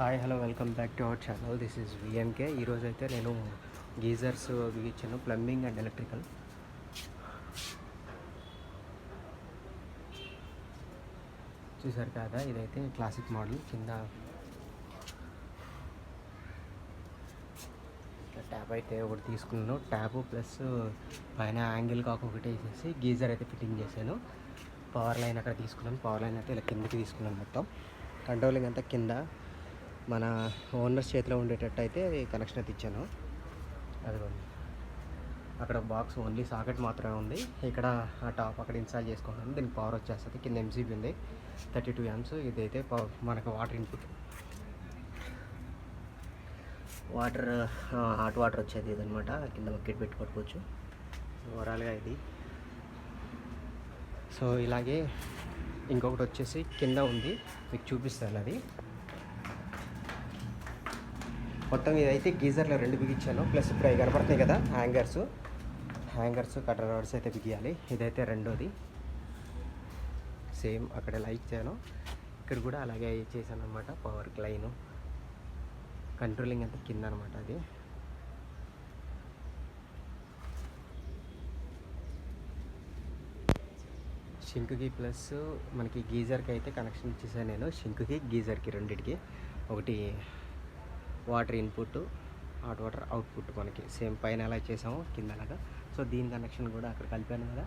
Hi hello welcome back to our channel. This is VNK. ఈరోజు అయితే నేను geysers బిగించాను, plumbing and electrical. చూసారు కదా, ఇదైతే క్లాసిక్ మోడల్. కింద ట్యాప్ అయితే ఒకటి తీసుకున్నాను, ట్యాప్ ప్లస్ పైన యాంగిల్ కాక ఒకటి వేసేసి గీజర్ అయితే ఫిట్టింగ్ చేశాను. పవర్ లైన్ అక్కడ తీసుకున్నాను, పవర్ లైన్ అయితే ఇలా కిందకి తీసుకున్నాను. మొత్తం కంట్రోలింగ్ అంతా కింద మన ఓనర్స్ చేతిలో ఉండేటట్టు అయితే కనెక్షన్ అయితే ఇచ్చాను. అదిగోండి, అక్కడ బాక్స్ ఓన్లీ సాకెట్ మాత్రమే ఉంది. ఇక్కడ ఆ టాప్ అక్కడ ఇన్స్టాల్ చేసుకుంటాను. దీనికి పవర్ వచ్చేస్తుంది. కింద ఎంసీబీ ఉంది, 32 amps. ఇదైతే మనకు water input, water hot water వచ్చేది ఇదనమాట. కింద బకెట్ పెట్టుకోవచ్చు. ఓవరాల్గా ఇది. సో ఇలాగే ఇంకొకటి వచ్చేసి కింద ఉంది, మీకు చూపిస్తాను. అది మొత్తం ఇదైతే గీజర్లో 2 బిగించాను. ప్లస్ ఇప్పుడు అవి కనపడుతున్నాయి కదా, హ్యాంగర్స్ కటర్ రాడ్స్ అయితే బిగియాలి. ఇదైతే రెండోది. సేమ్ అక్కడ ఎలా ఇచ్చాను ఇక్కడ కూడా అలాగే చేశాను అనమాట. పవర్ లైను కంట్రోలింగ్ అంతా కింద అనమాట. అది షింక్కి ప్లస్ మనకి గీజర్కి అయితే కనెక్షన్ ఇచ్చేసాను నేను. షింక్కి గీజర్కి రెండింటికి. ఒకటి water input, hot water output. మనకి సేమ్ పైన ఎలా చేసామో కింద అలాగా. సో దీని కనెక్షన్ కూడా అక్కడ కలిపాను కదా.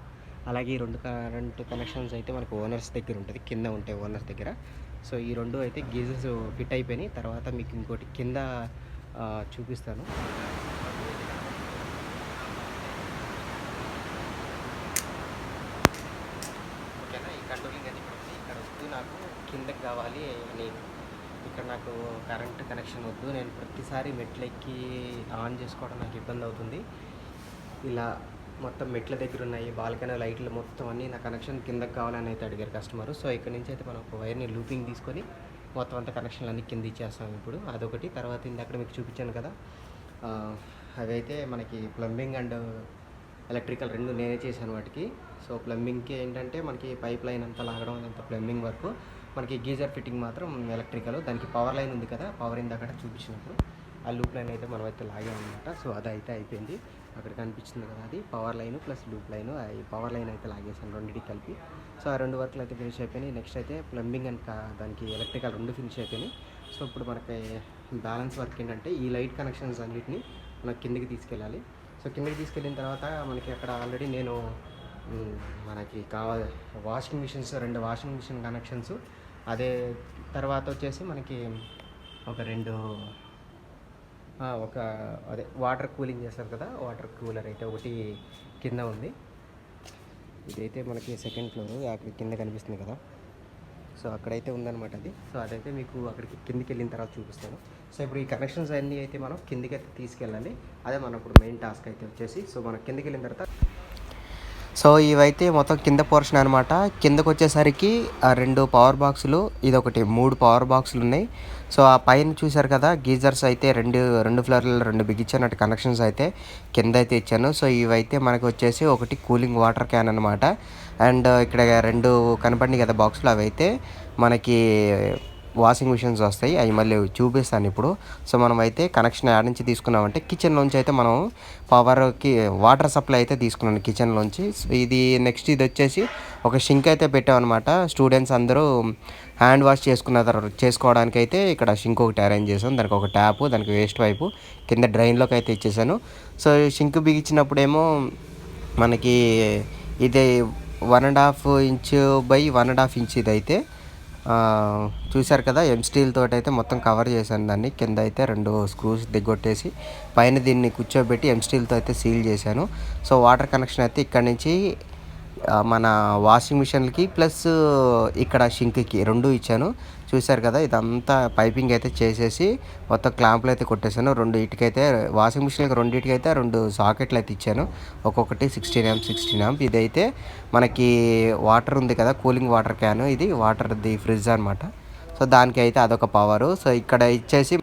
అలాగే ఈ 2 కరెంట్ కనెక్షన్స్ అయితే మనకు ఓనర్స్ దగ్గర ఉంటుంది, కింద ఉంటాయి ఓనర్స్ దగ్గర. సో ఈ 2 అయితే గీజర్స్ ఫిట్ అయిపోయినాయి. తర్వాత మీకు ఇంకోటి కింద చూపిస్తాను. ఓకేనా, ఈ కంట్రోలింగ్ అది ఇక్కడ వద్దు, నాకు కిందకి కావాలి అని. ఇక్కడ నాకు కరెంట్ కనెక్షన్ వద్దు, నేను ప్రతిసారి మెట్లెక్కి ఆన్ చేసుకోవడం నాకు ఇబ్బంది అవుతుంది. ఇలా మొత్తం మెట్ల దగ్గర ఉన్నాయి, బాల్కనీ లైట్లు మొత్తం అన్నీ నా కనెక్షన్ కిందకి కావాలని అయితే అడిగారు కస్టమర్. సో ఇక్కడ నుంచి అయితే మనం ఒక వైర్ని లూపింగ్ తీసుకొని మొత్తం అంతా కనెక్షన్లు అన్నీ కింద ఇచ్చేస్తాం ఇప్పుడు. అదొకటి. తర్వాత ఇందాక మీకు చూపించాను కదా, అవైతే మనకి ప్లంబింగ్ అండ్ ఎలక్ట్రికల్ 2 నేనే చేశాను వాటికి. సో ప్లంబింగ్కి ఏంటంటే మనకి పైప్ లైన్ అంతా లాగడం, అదంతా ప్లంబింగ్ వర్క్. మనకి గీజర్ ఫిట్టింగ్ మాత్రం ఎలక్ట్రికల్. దానికి పవర్ లైన్ ఉంది కదా, పవర్ ఇందాక చూపించినప్పుడు ఆ లూప్ లైన్ అయితే మనం అయితే లాగామన్నమాట. సో అదైతే అయిపోయింది. అక్కడ కనిపించింది కదా, అది power line plus loop line. ఈ పవర్ లైన్ అయితే లాగేసాను రెండింటికి కలిపి. సో ఆ 2 వర్క్లు అయితే ఫినిష్ అయిపోయినాయి. నెక్స్ట్ అయితే ప్లంబింగ్ అండ్ దానికి ఎలక్ట్రికల్ 2 ఫినిష్ అయిపోయినాయి. సో ఇప్పుడు మనకి బ్యాలెన్స్ వర్క్ ఏంటంటే ఈ లైట్ కనెక్షన్స్ అన్నిటిని మనం కిందకి తీసుకెళ్ళాలి. సో కిందకి తీసుకెళ్ళిన తర్వాత మనకి అక్కడ ఆల్రెడీ నేను మనకి కావాలి washing machines, 2 washing machine connections. అదే తర్వాత వచ్చేసి మనకి ఒక అదే వాటర్ కూలింగ్ చేస్తారు కదా, వాటర్ కూలర్ అయితే ఒకటి కింద ఉంది. ఇదైతే మనకి సెకండ్ ఫ్లోర్, అక్కడ కింద కనిపిస్తుంది కదా. సో అక్కడైతే ఉందన్నమాట అది. సో అదైతే మీకు అక్కడికి కిందికి వెళ్ళిన తర్వాత చూపిస్తాను. సో ఇప్పుడు ఈ కనెక్షన్స్ అన్నీ అయితే మనం కిందికి అయితే తీసుకెళ్ళాలి. అదే మన ఇప్పుడు మెయిన్ టాస్క్ అయితే వచ్చేసి. సో మనం కిందికి వెళ్ళిన తర్వాత సో ఇవైతే మొత్తం కింద పోర్షన్ అనమాట. కిందకు వచ్చేసరికి ఆ 2 పవర్ బాక్సులు, ఇదొకటి 3 పవర్ బాక్సులు ఉన్నాయి. సో ఆ పైన చూశారు కదా, గీజర్స్ అయితే రెండు ఫ్లోర్లలో 2 బిగించాను. కనెక్షన్స్ అయితే కింద అయితే ఇచ్చాను. సో ఇవైతే మనకు వచ్చేసి ఒకటి కూలింగ్ వాటర్ క్యాన్ అనమాట. అండ్ ఇక్కడ 2 కనపడినాయి కదా బాక్సులు, అవి అయితే మనకి వాషింగ్ మిషన్స్ వస్తాయి. అవి మళ్ళీ చూపిస్తాను ఇప్పుడు. సో మనం అయితే కనెక్షన్ యాడ్ నుంచి తీసుకున్నామంటే కిచెన్లోంచి అయితే మనం పవర్కి వాటర్ సప్లై అయితే తీసుకున్నాను కిచెన్లోంచి. ఇది నెక్స్ట్ ఇది వచ్చేసి ఒక షింక్ అయితే పెట్టామన్నమాట. స్టూడెంట్స్ అందరూ హ్యాండ్ వాష్ చేసుకోవడానికి అయితే ఇక్కడ షింక్ ఒకటి అరేంజ్ చేసాం. దానికి ఒక ట్యాపు, దానికి వేస్ట్ వైపు కింద డ్రైన్లోకి అయితే ఇచ్చేసాను. సో షింక్ బిగించినప్పుడేమో మనకి ఇది 1.5 ఇంచ్ బై 1.5 ఇంచ్ ఇదైతే చూశారు కదా, స్టీల్ తోటి అయితే మొత్తం కవర్ చేశాను దాన్ని. కింద అయితే 2 స్క్రూస్ దిగ్గొట్టేసి పైన దీన్ని కూర్చోబెట్టి స్టీల్తో అయితే సీల్ చేశాను. సో వాటర్ కనెక్షన్ అయితే ఇక్కడ నుంచి మన వాషింగ్ మిషన్లకి ప్లస్ ఇక్కడ షింక్కి 2 ఇచ్చాను. చూశారు కదా, ఇదంతా పైపింగ్ అయితే చేసేసి మొత్తం క్లాంపులు అయితే కొట్టేశాను. 2 ఇటుకైతే వాషింగ్ మిషన్కి 2 ఇటుకైతే 2 సాకెట్లు అయితే ఇచ్చాను. ఒక్కొక్కటి 16 amp. ఇదైతే మనకి వాటర్ ఉంది కదా, కూలింగ్ వాటర్ క్యాన్, ఇది వాటర్ది ఫ్రిడ్జ్ అనమాట. సో దానికి అయితే అదొక పవరు. సో ఇక్కడ ఇచ్చేసి